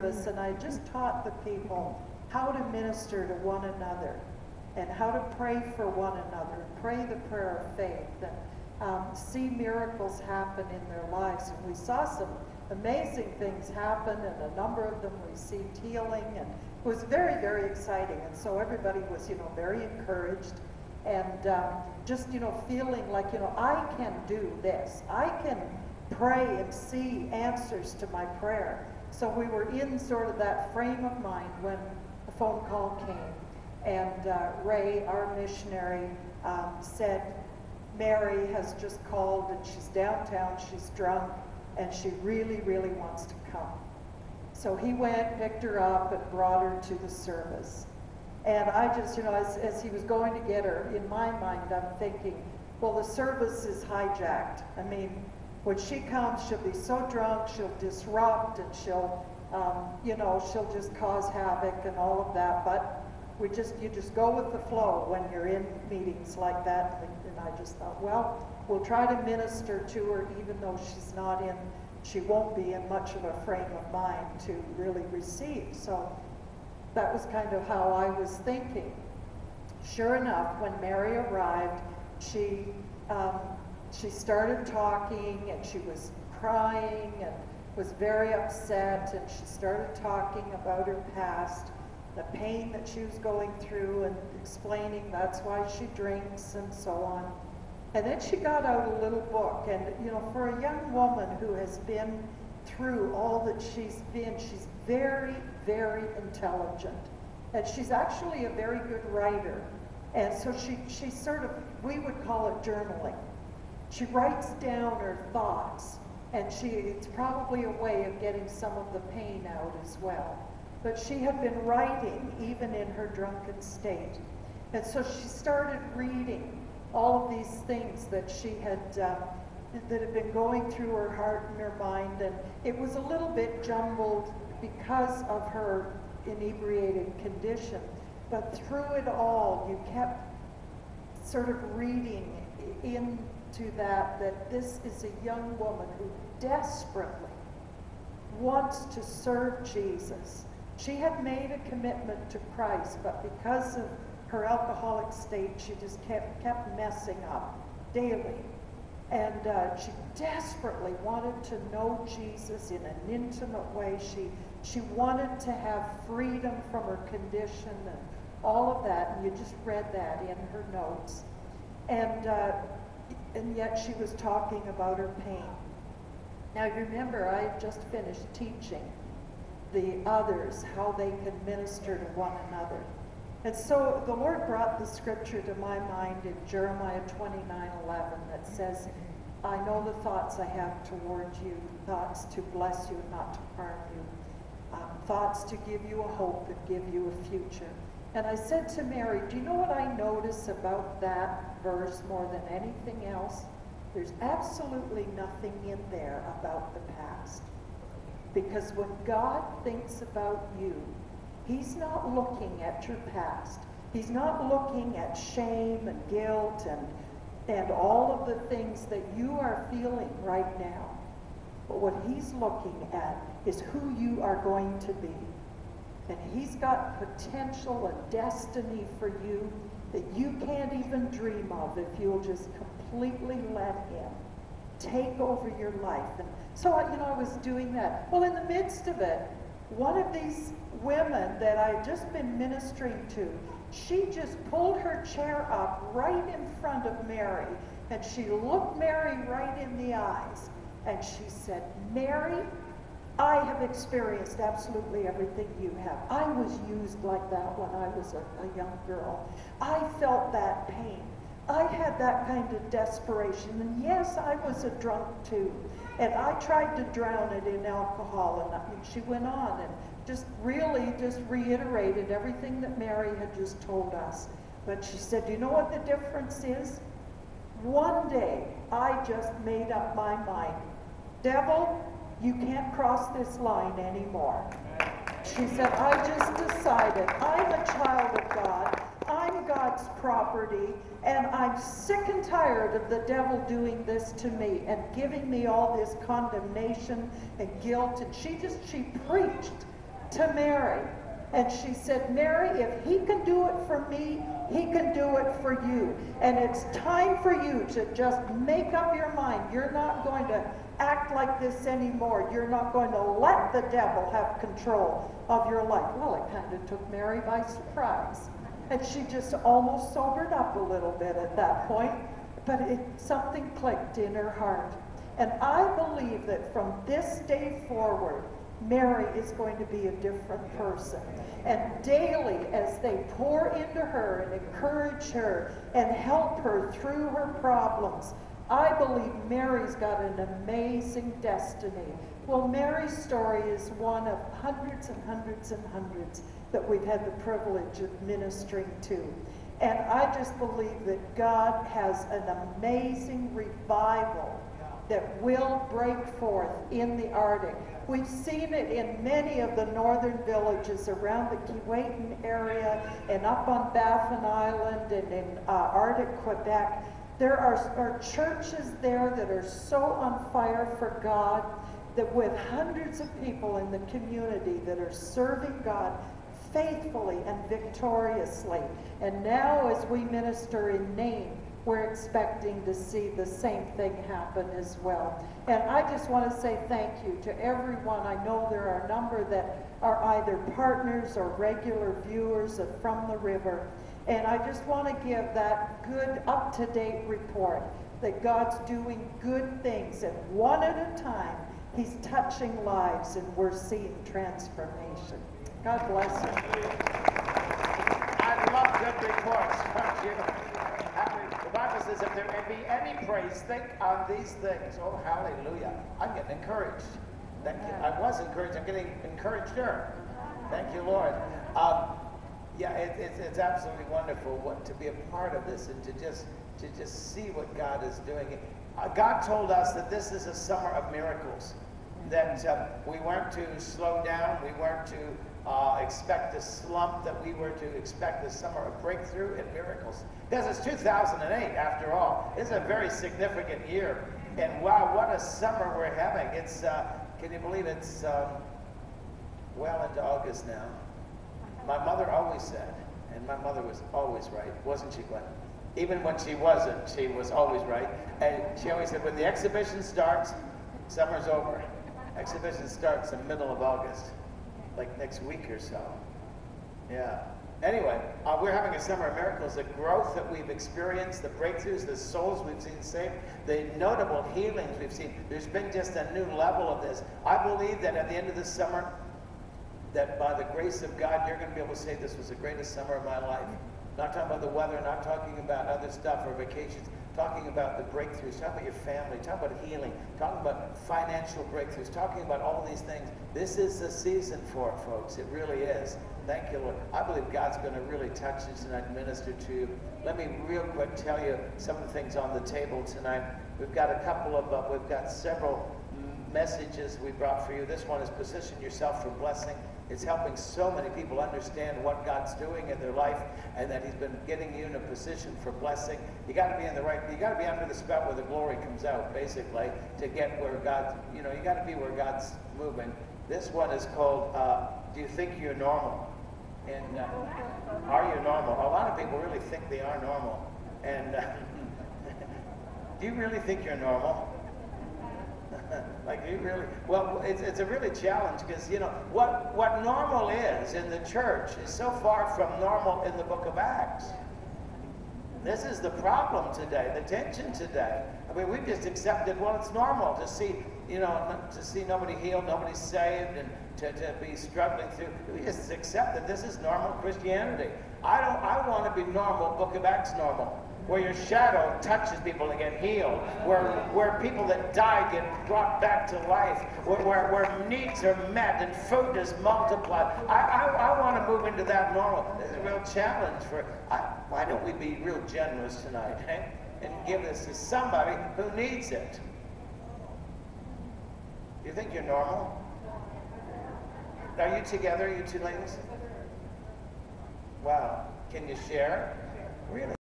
and I just taught the people how to minister to one another and how to pray for one another, pray the prayer of faith, and see miracles happen in their lives. And we saw some amazing things happen, and a number of them received healing, and it was very, very exciting. And so everybody was, very encouraged, and just, feeling like, I can do this. I can pray and see answers to my prayer. So we were in sort of that frame of mind when the phone call came, and Ray, our missionary, said, Mary has just called and she's downtown, she's drunk, and she really, really wants to come. So he went, picked her up, and brought her to the service. And I just, as he was going to get her, in my mind, I'm thinking, well, the service is hijacked. I mean, when she comes, she'll be so drunk, she'll disrupt, and she'll, she'll just cause havoc and all of that. But you just go with the flow when you're in meetings like that. And I just thought, well, we'll try to minister to her, even though she won't be in much of a frame of mind to really receive. So that was kind of how I was thinking. Sure enough, when Mary arrived, she started talking, and she was crying and was very upset, and she started talking about her past, the pain that she was going through, and explaining that's why she drinks and so on. And then she got out a little book, and for a young woman who has been through all that she's been, she's very, very intelligent, and she's actually a very good writer. And so she sort of, we would call it journaling. She writes down her thoughts, and it's probably a way of getting some of the pain out as well. But she had been writing even in her drunken state. And so she started reading all of these things that she had, that had been going through her heart and her mind. And it was a little bit jumbled because of her inebriated condition. But through it all, you kept sort of reading into that this is a young woman who desperately wants to serve Jesus. She had made a commitment to Christ, but because of her alcoholic state, she just kept messing up daily. And she desperately wanted to know Jesus in an intimate way. She wanted to have freedom from her condition and all of that, and you just read that in her notes. And yet she was talking about her pain. Now you remember, I had just finished teaching the others how they can minister to one another. And so the Lord brought the scripture to my mind in Jeremiah 29:11 that says, I know the thoughts I have towards you, thoughts to bless you and not to harm you, thoughts to give you a hope and give you a future. And I said to Mary, do you know what I notice about that verse more than anything else? There's absolutely nothing in there about the past. Because when God thinks about you, He's not looking at your past. He's not looking at shame and guilt and all of the things that you are feeling right now. But what He's looking at is who you are going to be. And He's got potential and destiny for you that you can't even dream of if you'll just completely let Him take over your life. And so, I was doing that. Well, in the midst of it, one of these women that I'd just been ministering to, she just pulled her chair up right in front of Mary, and she looked Mary right in the eyes, and she said, Mary, I have experienced absolutely everything you have. I was used like that when I was a young girl. I felt that pain. I had that kind of desperation. And yes, I was a drunk too. And I tried to drown it in alcohol. And she went on and just reiterated everything that Mary had just told us. But she said, you know what the difference is? One day, I just made up my mind. Devil, you can't cross this line anymore. She said, I just decided I'm a child of God. I'm God's property, and I'm sick and tired of the devil doing this to me and giving me all this condemnation and guilt. And she preached to Mary. And she said, Mary, if he can do it for me, he can do it for you. And it's time for you to just make up your mind. You're not going to act like this anymore. You're not going to let the devil have control of your life. Well, it kind of took Mary by surprise. And she just almost sobered up a little bit at that point. But something clicked in her heart. And I believe that from this day forward, Mary is going to be a different person. And daily, as they pour into her and encourage her and help her through her problems, I believe Mary's got an amazing destiny. Well, Mary's story is one of hundreds and hundreds and hundreds that we've had the privilege of ministering to. And I just believe that God has an amazing revival that will break forth in the Arctic. We've seen it in many of the northern villages around the Keewatin area and up on Baffin Island and in Arctic Quebec. There are churches there that are so on fire for God that with hundreds of people in the community that are serving God faithfully and victoriously. And now as we minister in name, we're expecting to see the same thing happen as well. And I just want to say thank you to everyone. I know there are a number that are either partners or regular viewers of From the River. And I just want to give that good, up-to-date report that God's doing good things, and one at a time, he's touching lives, and we're seeing transformation. God bless you. I love good reports from you. The Bible says, if there be any praise, think on these things. Oh, hallelujah. I'm getting encouraged. I was encouraged. I'm getting encourager. Thank you, Lord. Yeah, it's absolutely wonderful to be a part of this and to just see what God is doing. God told us that this is a summer of miracles, that we weren't to slow down, we weren't to expect a slump, that we were to expect a summer of breakthrough and miracles. Because it's 2008 after all. It's a very significant year. And wow, what a summer we're having. It's, can you believe it's well into August now? My mother always said, and my mother was always right, wasn't she, Glenn? Even when she wasn't, she was always right. And she always said, when the exhibition starts, summer's over. Exhibition starts in the middle of August, like next week or so. Yeah. Anyway, we're having a summer of miracles. The growth that we've experienced, the breakthroughs, the souls we've seen saved, the notable healings we've seen. There's been just a new level of this. I believe that at the end of this summer, that by the grace of God, you're going to be able to say this was the greatest summer of my life. Not talking about the weather, not talking about other stuff or vacations, talking about the breakthroughs, talking about your family, talking about healing, talking about financial breakthroughs, talking about all these things. This is the season for it, folks. It really is. Thank you, Lord. I believe God's going to really touch you tonight and minister to you. Let me real quick tell you some of the things on the table tonight. We've got a couple of, we've got several messages we brought for you. This one is position yourself for blessing. It's helping so many people understand what God's doing in their life, and that he's been getting you in a position for blessing. You got to be in the right, you got to be under the spout where the glory comes out, basically, to get where God's, you know, you got to be where God's moving. This one is called, do you think you're normal? And are you normal? A lot of people really think they are normal. And do you really think you're normal? Like, you really, well, it's a really challenge, because, you know, what normal is in the church is so far from normal in the book of Acts. This is the problem today, the tension today. I mean, we've just accepted, well, it's normal to see, you know, to see nobody healed, nobody saved, and to be struggling through. We just accept that this is normal Christianity. I want to be normal, book of Acts normal, where your shadow touches people and get healed, where people that die get brought back to life, where needs are met and food is multiplied. I want to move into that normal. There's a real challenge for, why don't we be real generous tonight, eh? And give this to somebody who needs it. You think you're normal? Are you together, you two ladies? Wow. Can you share? Really?